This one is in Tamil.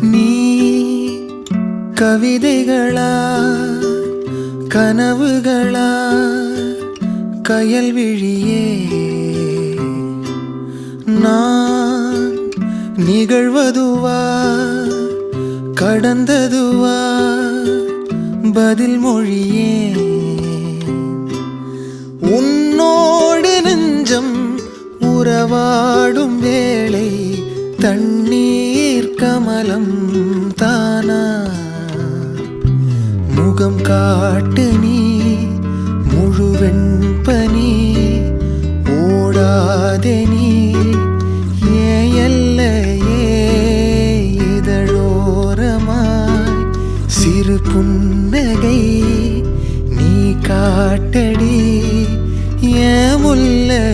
நீ கவிதைகளா கனவுகளா கயல் விழியே நான் நிகழ்வதுவா கடந்ததுவா பதில் மொழியே உன்னோடு நெஞ்சம் உறவாடும் வேளை தண்ணீர் கமலம் தானா முகம் காட்டு நீ முழுவெண் பனி ஓடாதே நீ ஏன் எல்லையே இதழோரமாய் சிறு புன்னகை நீ காட்டடி ஏன் முல்லை